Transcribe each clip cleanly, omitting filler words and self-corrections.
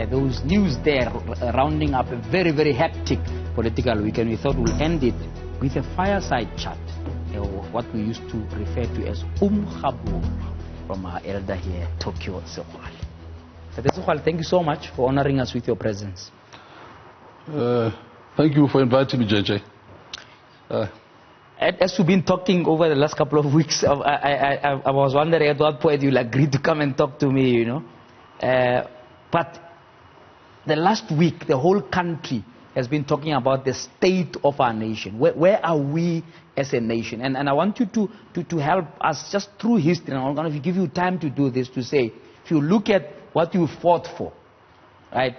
those news there rounding up a very, very hectic political weekend. We thought we'll end it with a fireside chat, what we used to refer to as Umhabu, from our elder here, Tokyo Sexwale. Sexwale, thank you so much for honoring us with your presence. Thank you for inviting me, JJ. As we've been talking over the last couple of weeks, I was wondering at what point you'll agree to come and talk to me, you know. But the last week, the whole country has been talking about the state of our nation. Where are we as a nation? And I want you to help us just through history. And I'm going to give you time to do this, to say, if you look at what you fought for, right,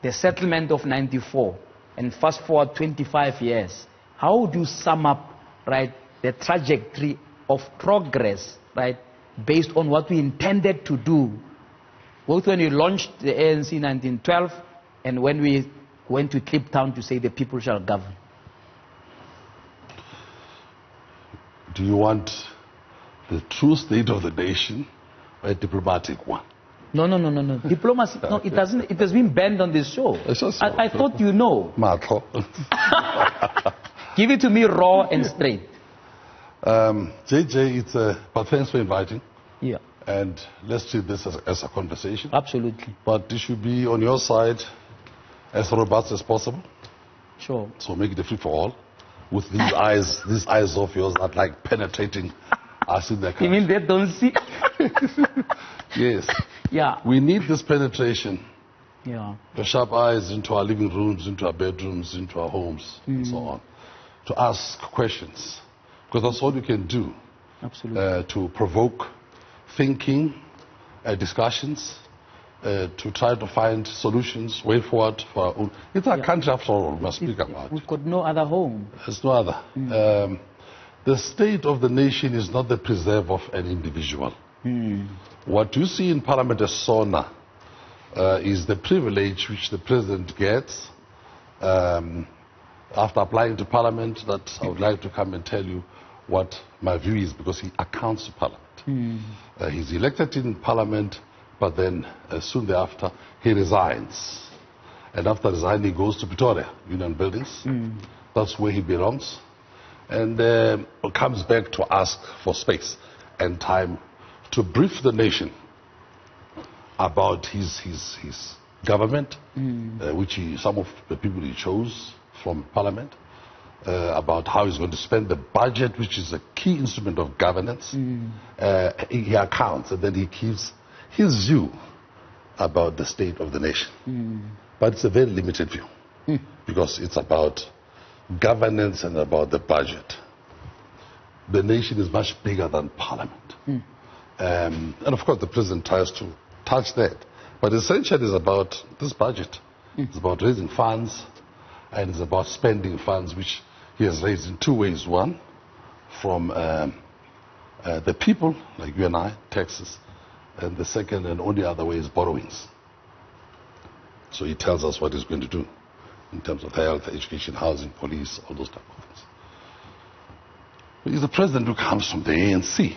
the settlement of 94, and fast forward 25 years, how would you sum up, right, the trajectory of progress, right, based on what we intended to do, both when we launched the ANC in 1912 and when we went to Cape Town to say the people shall govern? Do you want the true state of the nation or a diplomatic one? No. Diplomacy, no, it doesn't. It has been banned on this show. I thought you know. Give it to me raw and straight. JJ, but thanks for inviting. Yeah. And let's treat this as a conversation. Absolutely. But it should be on your side as robust as possible. Sure. So make it a free for all. With these eyes of yours that like penetrating us in the country. You mean they don't see? Yes. Yeah. We need this penetration. Yeah. The sharp eyes into our living rooms, into our bedrooms, into our homes, and so on. To ask questions. Because that's all you can do. Absolutely. To provoke thinking, discussions, to try to find solutions, way forward for our own. It's our country after all, we must speak about. We've got no other home. There's no other. The state of the nation is not the preserve of an individual. What you see in Parliament as SONA is the privilege which the President gets after applying to Parliament, that I would like to come and tell you what my view is, because he accounts to Parliament. He's elected in Parliament, but then soon thereafter he resigns. And after resigning, he goes to Pretoria, Union Buildings. That's where he belongs. And comes back to ask for space and time to brief the nation about his government, which some of the people he chose from Parliament, about how he's going to spend the budget, which is a key instrument of governance. He accounts, and then he gives his view about the state of the nation. But it's a very limited view, because it's about governance and about the budget. The nation is much bigger than Parliament. And of course the President tries to touch that. But essentially it's about this budget. It's about raising funds, and it's about spending funds, which he has raised in two ways. One, from the people, like you and I, taxes. And the second and only other way is borrowings. So he tells us what he's going to do in terms of health, education, housing, police, all those type of things. But he's the president who comes from the ANC,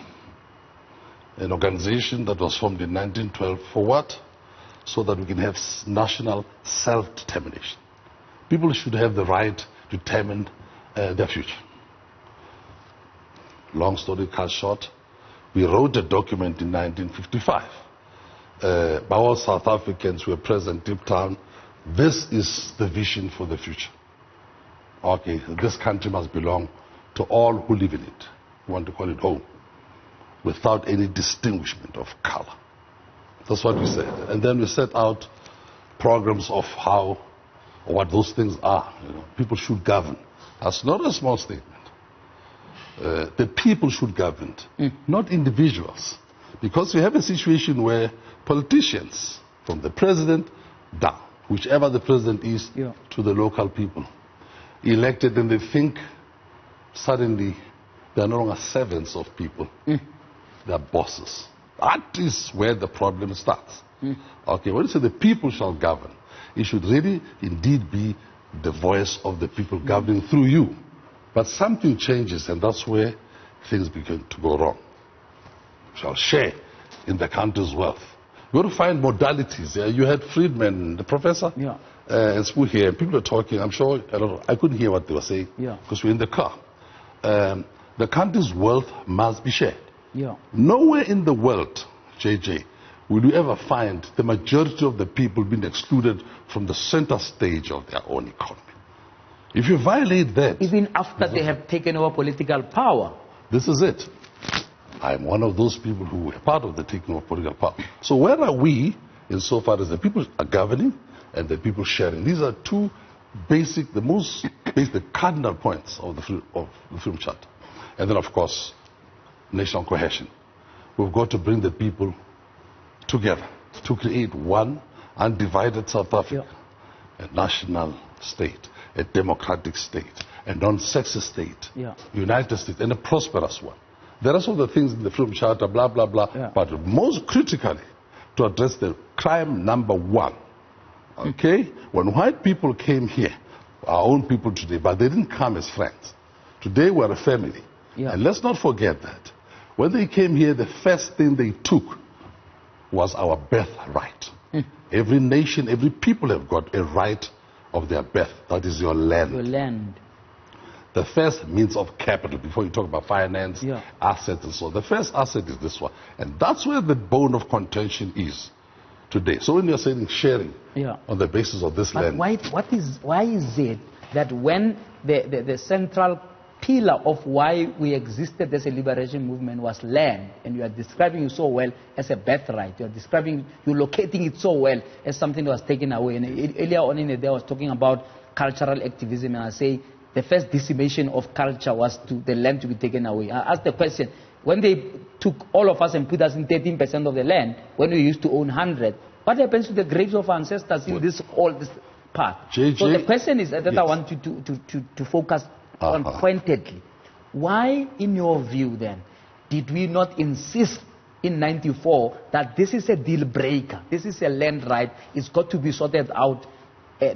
an organization that was formed in 1912 for what? So that we can have national self-determination. People should have the right to determine their future. Long story cut short, we wrote a document in 1955. By all South Africans who were present deep down, this is the vision for the future. Okay, this country must belong to all who live in it. We want to call it home, without any distinguishment of color. That's what we said. And then we set out programs of how, or what those things are. People should govern. That's not a small statement. The people should govern, not individuals. Because we have a situation where politicians, from the president down, whichever the president is, to the local people, elected, and they think suddenly they are no longer servants of people. They are bosses. That is where the problem starts. Okay, when you say the people shall govern, it should really indeed be the voice of the people governing through you. But something changes, and that's where things begin to go wrong. Shall share in the country's wealth. You got to find modalities. You had Friedman, the professor, in school here, and people are talking. I'm sure I couldn't hear what they were saying because we're in the car. The country's wealth must be shared. Nowhere in the world, JJ, will you ever find the majority of the people being excluded from the center stage of their own economy. If you violate that... Even after they have taken over political power. This is it. I'm one of those people who were part of the taking of political power. So where are we insofar as the people are governing and the people sharing? These are two basic, the most basic cardinal points of the Freedom Charter. And then, of course, national cohesion. We've got to bring the people together to create one undivided South Africa, a national state, a democratic state, a non-sexist state, united state, and a prosperous one. There are some of the things in the Freedom Charter, blah, blah, blah, but most critically, to address the crime number one. Okay? When white people came here, our own people today, but they didn't come as friends. Today we're a family. And let's not forget that. When they came here, the first thing they took was our birthright. Every nation, every people have got a right of their birth. That is your land. Your land. The first means of capital, before you talk about finance, assets and so on. The first asset is this one. And that's where the bone of contention is today. So when you're saying sharing on the basis of this land... Why is it that when the central pillar of why we existed as a liberation movement was land, and you are describing it so well as a birthright, you're locating it so well as something that was taken away. And earlier on in the day I was talking about cultural activism, and I say the first decimation of culture was the land to be taken away. I asked the question, when they took all of us and put us in 13% of the land, when we used to own 100, what happens to the graves of our ancestors in this part? So the question is that I want you to focus on pointedly. Why, in your view then, did we not insist in 94 that this is a deal breaker, this is a land right, it's got to be sorted out,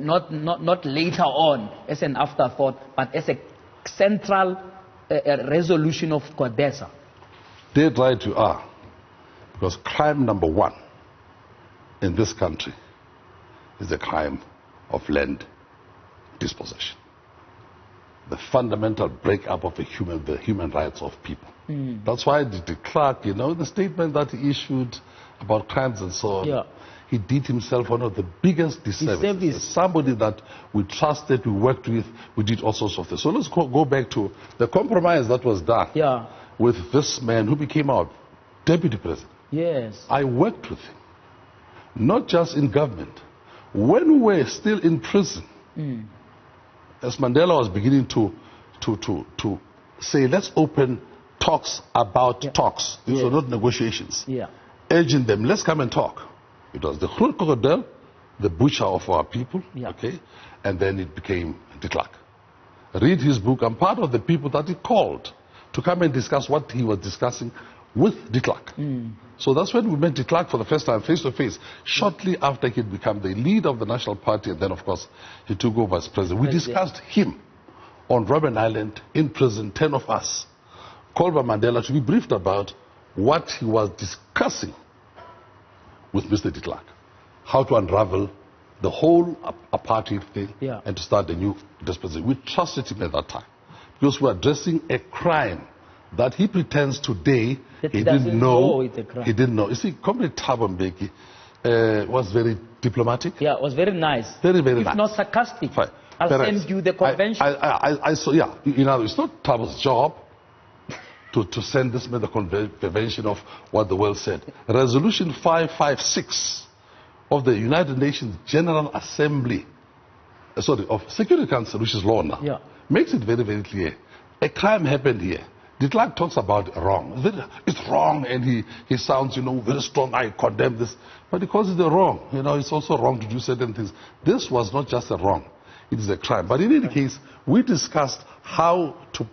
not later on as an afterthought, but as a central resolution of CODESA? Dead right you are, because crime number one in this country is the crime of land dispossession. The fundamental breakup of the human rights of people. That's why de Klerk, the statement that he issued about crimes and so on, he did himself one of the biggest disservices. Somebody that we trusted, we worked with, we did all sorts of things. So let's go back to the compromise that was done with this man who became our deputy president. Yes. I worked with him, not just in government. When we were still in prison, as Mandela was beginning to say, let's open talks about talks. These were not negotiations. Urging them, let's come and talk. It was the Groot Crocodile, the butcher of our people, okay? And then it became de Klerk. Read his book. I'm part of the people that he called to come and discuss what he was discussing with de Klerk. So that's when we met de Klerk for the first time, face to face, shortly after he had become the leader of the National Party, and then, of course, he took over as president. We discussed him on Robben Island, in prison, 10 of us, called by Mandela to be briefed about what he was discussing with Mr. de Klerk, how to unravel the whole apartheid thing and to start a new dispensation. We trusted him at that time because we were addressing a crime that he pretends today he didn't know. He didn't know. You see, Comrade Thabo Mbeki was very diplomatic. Yeah, it was very nice. Very, very nice. If not sarcastic. Fine. I'll send you the convention. I saw, it's not Thabo's job to send this man the convention of what the world said. Resolution 556 of the United Nations General Assembly, of Security Council, which is law now, makes it very, very clear. A crime happened here. De Klerk talks about wrong. It's wrong, and he sounds, very strong. I condemn this. But he calls it a wrong. It's also wrong to do certain things. This was not just a wrong. It is a crime. But in any case, we discussed how to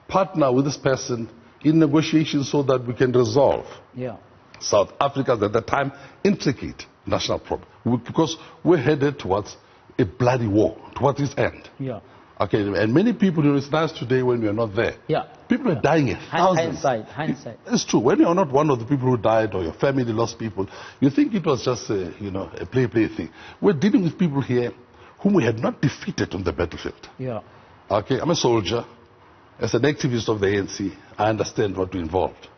partner with this person in negotiations so that we can resolve South Africa's, at that time, intricate national problem. Because we're headed towards a bloody war, towards its end. Okay, and many people, it's nice today when we are not there. Yeah. People are dying in thousands. Hindsight. It's true. When you are not one of the people who died or your family lost people, you think it was just a play thing. We're dealing with people here whom we had not defeated on the battlefield. Yeah. Okay, I'm a soldier. As an activist of the ANC, I understand what we involved.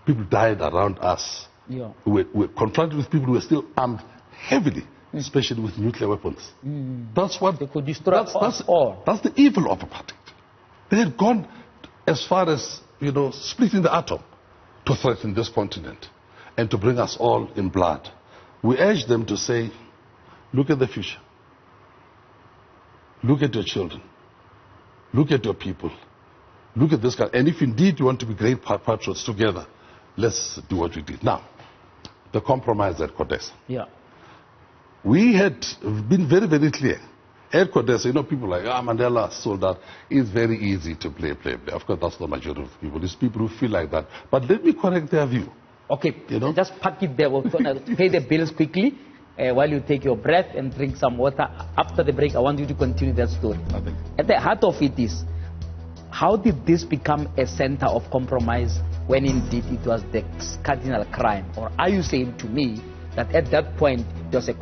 People died around us. Yeah. We're confronted with people who are still armed heavily, especially with nuclear weapons. That's what they could destroy us all. That's the evil of apartheid. They had gone as far as splitting the atom to threaten this continent and to bring us all in blood. We urge them to say, look at the future. Look at your children. Look at your people. Look at this guy. And if indeed you want to be great patriots together, let's do what we did. Now, the compromise at Kodesa. Yeah. We had been very, very clear. At Kodesa, people like, Mandela sold out. It's very easy to play. Of course, that's the majority of people. It's people who feel like that. But let me correct their view. Okay, just pack it there. We're going to pay the bills quickly while you take your breath and drink some water. After the break, I want you to continue that story. At the heart of it is, how did this become a center of compromise when indeed it was the cardinal crime? Or are you saying to me that at that point there was a